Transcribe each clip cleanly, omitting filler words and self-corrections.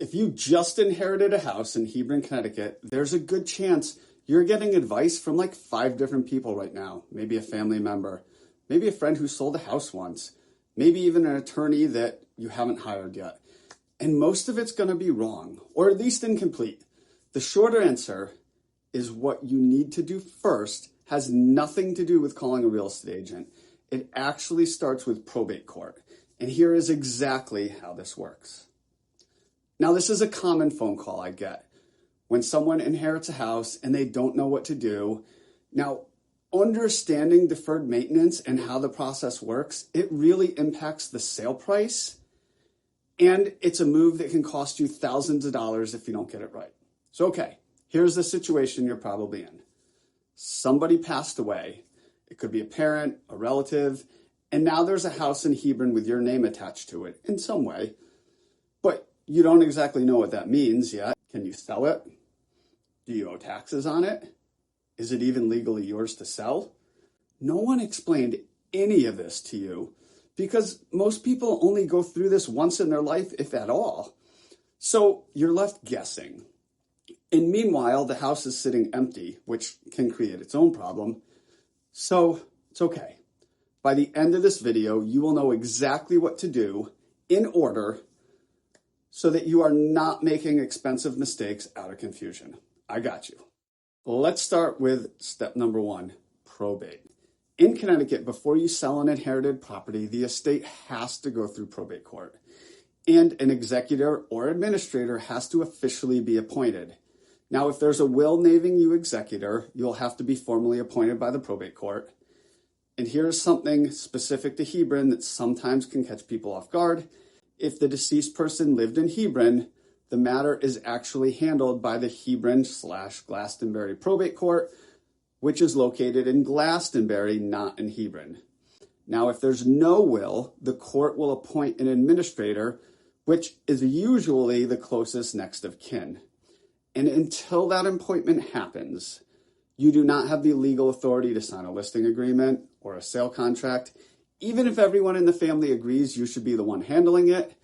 If you just inherited a house in Hebron, Connecticut, there's a good chance you're getting advice from like 5 different people right now. Maybe a family member, maybe a friend who sold a house once, maybe even an attorney that you haven't hired yet. And most of it's going to be wrong, or at least incomplete. The short answer is what you need to do first has nothing to do with calling a real estate agent. It actually starts with probate court. And here is exactly how this works. Now, this is a common phone call I get when someone inherits a house and they don't know what to do. Now, understanding deferred maintenance and how the process works, it really impacts the sale price. And it's a move that can cost you thousands of dollars if you don't get it right. So, okay, here's the situation you're probably in. Somebody passed away. It could be a parent, a relative, and now there's a house in Hebron with your name attached to it in some way. But you don't exactly know what that means yet. Can you sell it? Do you owe taxes on it? Is it even legally yours to sell? No one explained any of this to you because most people only go through this once in their life, if at all. So you're left guessing. And meanwhile, the house is sitting empty, which can create its own problem. So it's okay. By the end of this video, you will know exactly what to do in order so that you are not making expensive mistakes out of confusion. I got you. Let's start with step number 1, probate. In Connecticut, before you sell an inherited property, the estate has to go through probate court. And an executor or administrator has to officially be appointed. Now, if there's a will naming you executor, you'll have to be formally appointed by the probate court. And here's something specific to Hebron that sometimes can catch people off guard. If the deceased person lived in Hebron, the matter is actually handled by the Hebron/Glastonbury Probate Court, which is located in Glastonbury, not in Hebron. Now, if there's no will, the court will appoint an administrator, which is usually the closest next of kin. And until that appointment happens, you do not have the legal authority to sign a listing agreement or a sale contract, even if everyone in the family agrees you should be the one handling it.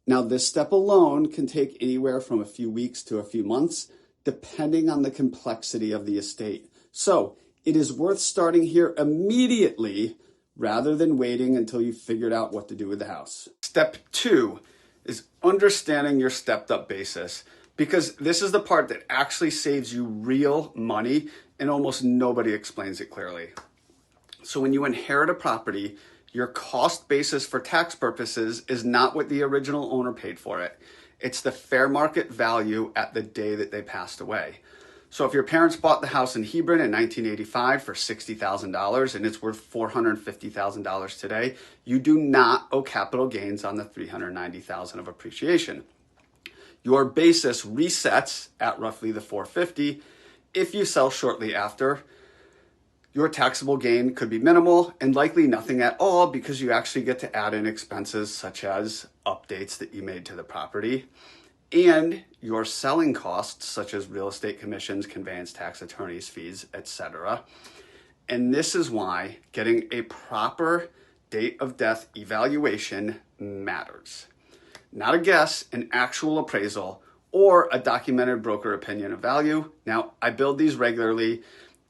Now, this step alone can take anywhere from a few weeks to a few months, depending on the complexity of the estate. So it is worth starting here immediately rather than waiting until you've figured out what to do with the house. Step 2 is understanding your stepped up basis, because this is the part that actually saves you real money and almost nobody explains it clearly. So when you inherit a property, your cost basis for tax purposes is not what the original owner paid for it. It's the fair market value at the day that they passed away. So if your parents bought the house in Hebron in 1985 for $60,000 and it's worth $450,000 today, you do not owe capital gains on the $390,000 of appreciation. Your basis resets at roughly the $450,000. If you sell shortly after, your taxable gain could be minimal and likely nothing at all because you actually get to add in expenses such as updates that you made to the property and your selling costs such as real estate commissions, conveyance tax, attorney's fees, etc. And this is why getting a proper date of death evaluation matters. Not a guess, an actual appraisal or a documented broker opinion of value. Now, I build these regularly,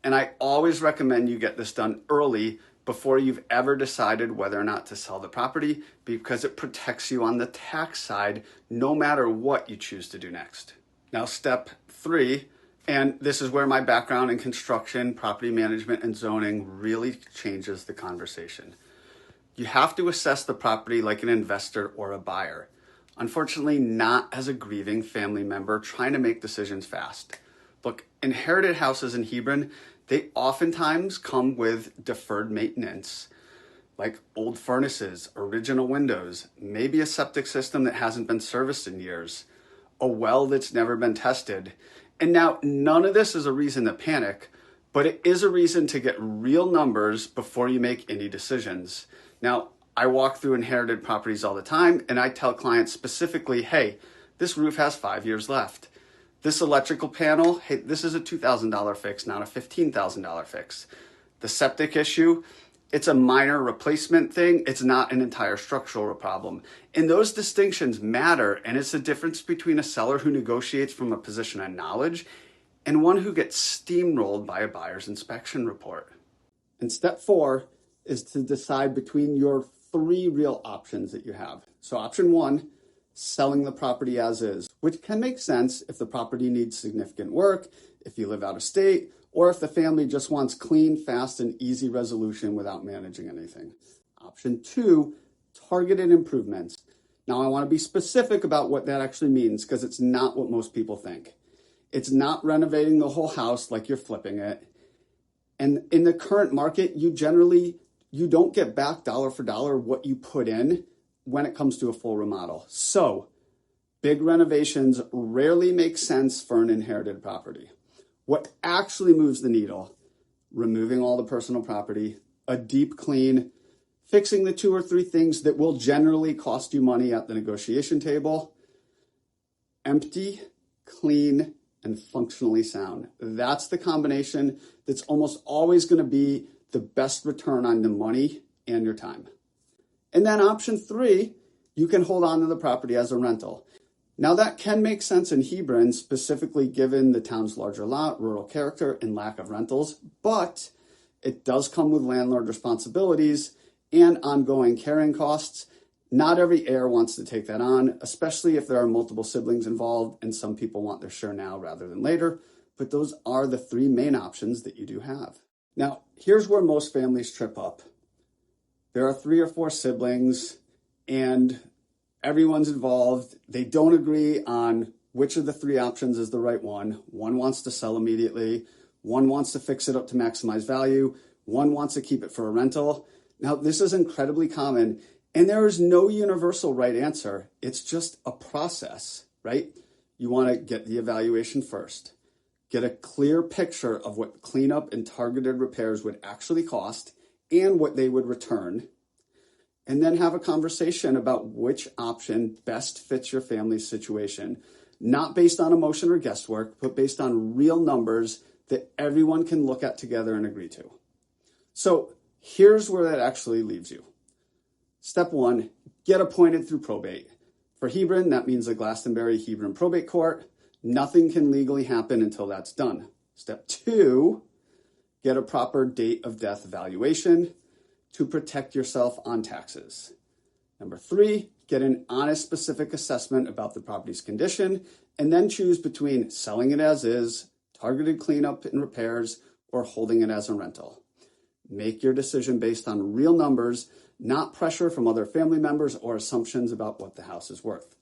and I always recommend you get this done early before you've ever decided whether or not to sell the property because it protects you on the tax side no matter what you choose to do next. Now, step 3, and this is where my background in construction, property management, and zoning really changes the conversation. You have to assess the property like an investor or a buyer. Unfortunately, not as a grieving family member trying to make decisions fast. Look, inherited houses in Hebron, they oftentimes come with deferred maintenance, like old furnaces, original windows, maybe a septic system that hasn't been serviced in years, a well that's never been tested. And now, none of this is a reason to panic, but it is a reason to get real numbers before you make any decisions. Now, I walk through inherited properties all the time, and I tell clients specifically, hey, this roof has 5 years left. This electrical panel, hey, this is a $2,000 fix, not a $15,000 fix. The septic issue, It's a minor replacement thing. It's not an entire structural problem. And those distinctions matter, and it's the difference between a seller who negotiates from a position of knowledge and one who gets steamrolled by a buyer's inspection report. And step 4 is to decide between your 3 real options that you have. So option 1, selling the property as is, which can make sense if the property needs significant work, if you live out of state, or if the family just wants clean, fast, and easy resolution without managing anything. Option 2, targeted improvements. Now I want to be specific about what that actually means because it's not what most people think. It's not renovating the whole house like you're flipping it. And in the current market, you don't get back dollar for dollar what you put in when it comes to a full remodel. So big renovations rarely make sense for an inherited property. What actually moves the needle, removing all the personal property, a deep clean, fixing the 2 or 3 things that will generally cost you money at the negotiation table, empty, clean, and functionally sound. That's the combination that's almost always going to be the best return on the money and your time. And then option 3, you can hold on to the property as a rental. Now that can make sense in Hebron, specifically given the town's larger lot, rural character, and lack of rentals, but it does come with landlord responsibilities and ongoing carrying costs. Not every heir wants to take that on, especially if there are multiple siblings involved and some people want their share now rather than later, but those are the 3 main options that you do have. Now, here's where most families trip up. There are 3 or 4 siblings and everyone's involved. They don't agree on which of the 3 options is the right one. One wants to sell immediately. One wants to fix it up to maximize value. One wants to keep it for a rental. Now, this is incredibly common, and there is no universal right answer. It's just a process, right? You want to get the evaluation first. Get a clear picture of what cleanup and targeted repairs would actually cost and what they would return. And then have a conversation about which option best fits your family's situation, not based on emotion or guesswork, but based on real numbers that everyone can look at together and agree to. So here's where that actually leaves you. Step 1, get appointed through probate. For Hebron, that means the Glastonbury-Hebron Probate Court. Nothing can legally happen until that's done. Step 2, get a proper date of death valuation to protect yourself on taxes. Number 3, get an honest, specific assessment about the property's condition, and then choose between selling it as is, targeted cleanup and repairs, or holding it as a rental. Make your decision based on real numbers, not pressure from other family members or assumptions about what the house is worth.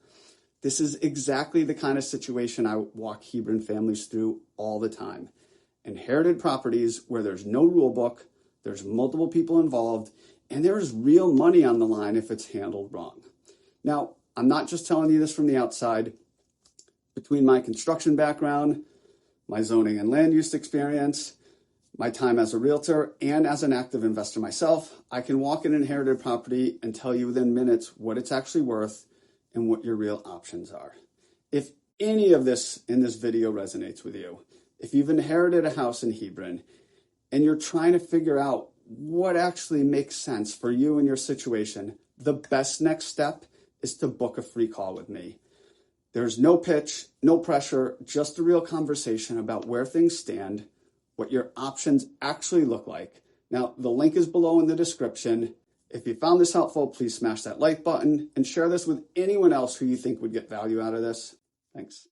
This is exactly the kind of situation I walk Hebron families through all the time. Inherited properties where there's no rule book, there's multiple people involved, and there is real money on the line if it's handled wrong. Now, I'm not just telling you this from the outside. Between my construction background, my zoning and land use experience, my time as a realtor, and as an active investor myself, I can walk an inherited property and tell you within minutes what it's actually worth and what your real options are. If any of this in this video resonates with you, if you've inherited a house in Hebron, and you're trying to figure out what actually makes sense for you and your situation, the best next step is to book a free call with me. There's no pitch, no pressure, just a real conversation about where things stand, what your options actually look like. Now, the link is below in the description. If you found this helpful, please smash that like button and share this with anyone else who you think would get value out of this. Thanks.